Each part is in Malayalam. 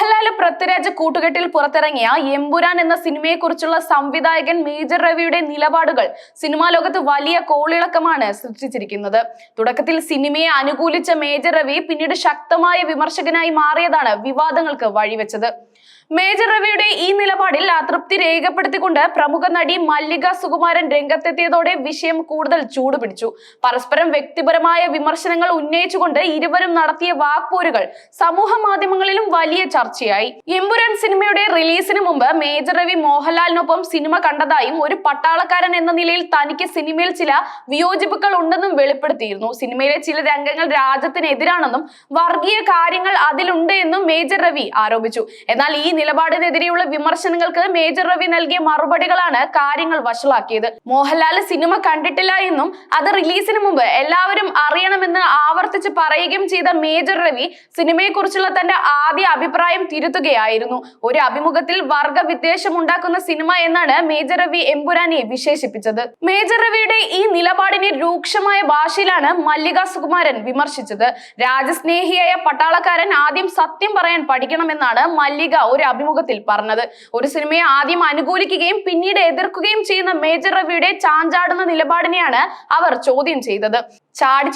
മോഹൻലാല് പൃഥ്വിരാജ് കൂട്ടുകെട്ടിൽ പുറത്തിറങ്ങിയ എമ്പുരാൻ എന്ന സിനിമയെക്കുറിച്ചുള്ള സംവിധായകൻ മേജർ രവിയുടെ നിലപാടുകൾ സിനിമാ ലോകത്ത് വലിയ കോളിളക്കമാണ് സൃഷ്ടിച്ചിരിക്കുന്നത്. തുടക്കത്തിൽ സിനിമയെ അനുകൂലിച്ച മേജർ രവി പിന്നീട് ശക്തമായ വിമർശകനായി മാറിയതാണ് വിവാദങ്ങൾക്ക് വഴിവെച്ചത്. മേജർ രവിയുടെ ഈ നിലപാടിൽ അതൃപ്തി രേഖപ്പെടുത്തിക്കൊണ്ട് പ്രമുഖ നടി മല്ലിക സുകുമാരൻ രംഗത്തെത്തിയതോടെ വിഷയം കൂടുതൽ ചൂടുപിടിച്ചു. പരസ്പരം വ്യക്തിപരമായ വിമർശനങ്ങൾ ഉന്നയിച്ചുകൊണ്ട് ഇരുവരും നടത്തിയ വാക്പോരുകൾ സമൂഹ മാധ്യമങ്ങളിലും വലിയ ചർച്ചയായി. എമ്പുരാൻ സിനിമയുടെ റിലീസിന് മുമ്പ് മേജർ രവി മോഹൻലാലിനൊപ്പം സിനിമ കണ്ടതായും ഒരു പട്ടാളക്കാരൻ എന്ന നിലയിൽ തനിക്ക് സിനിമയിൽ ചില വിയോജിപ്പുകൾ ഉണ്ടെന്നും വെളിപ്പെടുത്തിയിരുന്നു. സിനിമയിലെ ചില രംഗങ്ങൾ രാജ്യത്തിനെതിരാണെന്നും വർഗീയ കാര്യങ്ങൾ അതിലുണ്ട് എന്നും മേജർ രവി ആരോപിച്ചു. എന്നാൽ ഈ നിലപാടിനെതിരെയുള്ള വിമർശനങ്ങൾക്ക് മേജർ രവി നൽകിയ മറുപടികളാണ് കാര്യങ്ങൾ വഷളാക്കിയത്. മോഹൻലാല് സിനിമ കണ്ടിട്ടില്ല എന്നും അത് റിലീസിന് മുമ്പ് എല്ലാവരും അറിയണമെന്ന് ആവർത്തിച്ച് പറയുകയും ചെയ്ത മേജർ രവി സിനിമയെക്കുറിച്ചുള്ള തന്റെ ആദ്യ അഭിപ്രായം തിരുത്തുകയായിരുന്നു. ഒരു അഭിമുഖത്തിൽ വർഗവിദ്വേഷം ഉണ്ടാക്കുന്ന സിനിമ എന്നാണ് മേജർ രവി എമ്പുരാനെ വിശേഷിപ്പിച്ചത്. മേജർ രവിയുടെ ഈ നിലപാടിനെ രൂക്ഷമായ ഭാഷയിലാണ് മല്ലിക സുകുമാരൻ വിമർശിച്ചത്. രാജ്യസ്നേഹിയായ പട്ടാളക്കാരൻ ആദ്യം സത്യം പറയാൻ പഠിക്കണമെന്നാണ് മല്ലിക ഒരു അഭിമുഖത്തിൽ പറഞ്ഞത്. ഒരു സിനിമയെ ആദ്യം അനുകൂലിക്കുകയും പിന്നീട് എതിർക്കുകയും ചെയ്യുന്ന മേജർ രവിയുടെ ചാഞ്ചാടുന്ന നിലപാടിനെയാണ് അവർ ചോദ്യം ചെയ്തത്.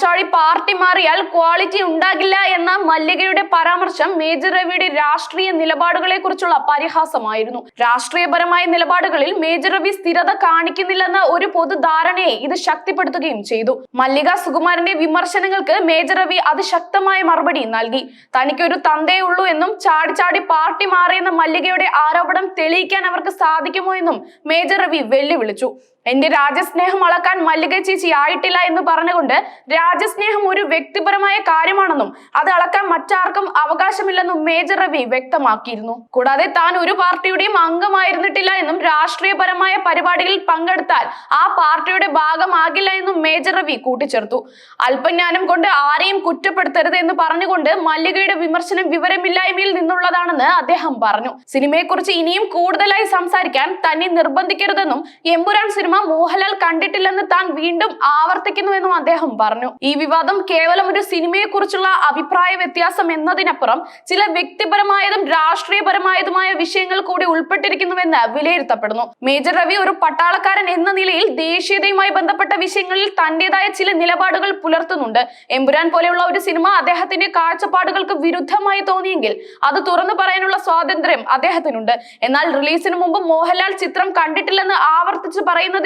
ചാടി പാർട്ടി മാറിയാൽ ക്വാളിറ്റി ഉണ്ടാകില്ല എന്ന മല്ലികയുടെ പരാമർശം മേജർ രവിയുടെ രാഷ്ട്രീയ നിലപാടുകളെ കുറിച്ചുള്ള പരിഹാസമായിരുന്നു. രാഷ്ട്രീയപരമായ നിലപാടുകളിൽ മേജർ രവി സ്ഥിരത കാണിക്കുന്നില്ലെന്ന ഒരു പൊതുധാരണയെ ഇത് ശക്തിപ്പെടുത്തുകയും ചെയ്തു. മല്ലിക സുകുമാരന്റെ വിമർശനങ്ങൾക്ക് മേജർ രവി അതിശക്തമായ മറുപടി നൽകി. തനിക്കൊരു തന്തയുള്ളൂ എന്നും ചാടി പാർട്ടി മാറിയെന്ന മല്ലികയുടെ ആരോപണം തെളിയിക്കാൻ അവർക്ക് സാധിക്കുമോ എന്നും മേജർ രവി വെല്ലുവിളിച്ചു. എന്റെ രാജ്യസ്നേഹം അളക്കാൻ മല്ലിക ചേച്ചി ആയിട്ടില്ല എന്ന് പറഞ്ഞുകൊണ്ട് രാജ്യസ്നേഹം ഒരു വ്യക്തിപരമായ കാര്യമാണെന്നും അത് അളക്കാൻ മറ്റാർക്കും അവകാശമില്ലെന്നും മേജർ രവി വ്യക്തമാക്കിയിരുന്നു. കൂടാതെ താൻ ഒരു പാർട്ടിയുടെയും അംഗമായിരുന്നിട്ടില്ല എന്നും രാഷ്ട്രീയപരമായ പരിപാടികളിൽ പങ്കെടുത്താൽ ആ പാർട്ടിയുടെ ഭാഗമാകില്ല എന്നും മേജർ രവി കൂട്ടിച്ചേർത്തു. അല്പജ്ഞാനം കൊണ്ട് ആരെയും കുറ്റപ്പെടുത്തരുത് എന്ന് പറഞ്ഞുകൊണ്ട് മല്ലികയുടെ വിമർശനം വിവരമില്ലായ്മയിൽ നിന്നുള്ളതാണെന്ന് അദ്ദേഹം പറഞ്ഞു. സിനിമയെക്കുറിച്ച് ഇനിയും കൂടുതലായി സംസാരിക്കാൻ തന്നെ നിർബന്ധിക്കരുതെന്നും എമ്പുരാൻ സിനിമ മോഹൻലാൽ കണ്ടിട്ടില്ലെന്ന് താൻ വീണ്ടും ആവർത്തിക്കുന്നുവെന്നും അദ്ദേഹം പറഞ്ഞു. ഈ വിവാദം കേവലം ഒരു സിനിമയെ കുറിച്ചുള്ള അഭിപ്രായ വ്യത്യാസം എന്നതിനപ്പുറം ചില വ്യക്തിപരമായതും രാഷ്ട്രീയപരമായതുമായ വിഷയങ്ങൾ കൂടി ഉൾപ്പെട്ടിരിക്കുന്നുവെന്ന് വിലയിരുത്തപ്പെടുന്നു. മേജർ രവി ഒരു പട്ടാളക്കാരൻ എന്ന നിലയിൽ ദേശീയതയുമായി ബന്ധപ്പെട്ട വിഷയങ്ങളിൽ തന്റേതായ ചില നിലപാടുകൾ പുലർത്തുന്നുണ്ട്. എമ്പുരാൻ പോലെയുള്ള ഒരു സിനിമ അദ്ദേഹത്തിന്റെ കാഴ്ചപ്പാടുകൾക്ക് വിരുദ്ധമായി തോന്നിയെങ്കിൽ അത് തുറന്നു പറയാനുള്ള സ്വാതന്ത്ര്യം അദ്ദേഹത്തിനുണ്ട്. എന്നാൽ റിലീസിന് മുമ്പ് മോഹൻലാൽ ചിത്രം കണ്ടിട്ടില്ലെന്ന് ആവർത്തിച്ച് പറയുന്നതിലൂടെ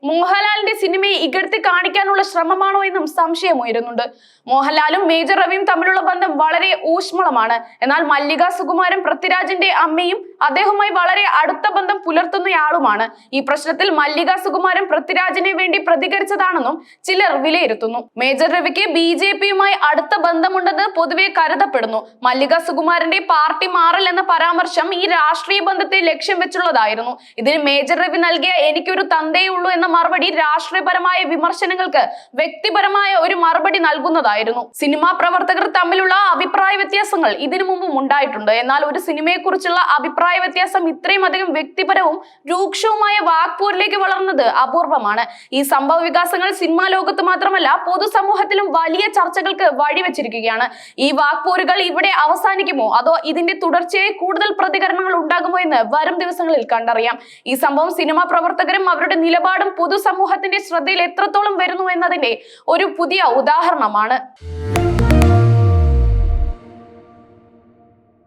മോഹൻലാലിന്റെ സിനിമയെ ഇകഴ്ത്തി കാണിക്കാനുള്ള ശ്രമമാണോ എന്നും സംശയമുയരുന്നുണ്ട്. മോഹൻലാലും മേജർ രവിയും തമ്മിലുള്ള ബന്ധം വളരെ ഊഷ്മളമാണ്. എന്നാൽ മല്ലിക സുകുമാരൻ പൃഥ്വിരാജിന്റെ അമ്മയും അദ്ദേഹവുമായി വളരെ അടുത്ത ബന്ധം പുലർത്തുന്നയാളുമാണ്. ഈ പ്രശ്നത്തിൽ മല്ലിക സുകുമാരൻ പൃഥ്വിരാജിനെ വേണ്ടി പ്രതികരിച്ചതാണെന്നും ചിലർ വിലയിരുത്തുന്നു. മേജർ രവിക്ക് BJPയുമായി അടുത്ത ബന്ധമുണ്ടെന്ന് പൊതുവെ കരുതപ്പെടുന്നു. മല്ലിക സുകുമാരന്റെ പാർട്ടി മാറൽ എന്ന പരാമർശം ഈ രാഷ്ട്രീയ ബന്ധത്തെ ലക്ഷ്യം വെച്ചുള്ളതായിരുന്നു. ഇതിന് മേജർ രവി നൽകിയ എനിക്കൊരു തന്തയേ ഉള്ളൂ എന്ന മറുപടി രാഷ്ട്രീയപരമായ വിമർശനങ്ങൾക്ക് വ്യക്തിപരമായ ഒരു മറുപടി നൽകുന്നതായിരുന്നു. സിനിമാ പ്രവർത്തകർ തമ്മിലുള്ള അഭിപ്രായ വ്യത്യാസങ്ങൾ ഇതിനു മുമ്പും ഉണ്ടായിട്ടുണ്ട്. എന്നാൽ ഒരു സിനിമയെ കുറിച്ചുള്ള അഭിപ്രായ വ്യത്യാസം ഇത്രയും അധികം വ്യക്തിപരവും രൂക്ഷവുമായ വാക്പോരിലേക്ക് വളർന്നത് അപൂർവമാണ്. ഈ സംഭവ വികാസങ്ങൾ സിനിമാ ലോകത്ത് മാത്രമല്ല പൊതുസമൂഹത്തിലും വലിയ ചർച്ചകൾക്ക് വഴിവെച്ചിരിക്കുകയാണ്. ഈ വാക്പോരുകൾ ഇവിടെ അവസാനിക്കുമോ അതോ ഇതിന്റെ തുടർച്ചയായി കൂടുതൽ പ്രതികരണങ്ങൾ ഉണ്ടാകുമോ എന്ന് വരും ദിവസങ്ങളിൽ കണ്ടറിയാം. ഈ സംഭവം സിനിമാ പ്രവർത്തകരും അവരുടെ നിലപാടും പൊതുസമൂഹത്തിന്റെ ശ്രദ്ധയിൽ എത്രത്തോളം വരുന്നു എന്നതിന്റെ ഒരു പുതിയ ഉദാഹരണമാണ്.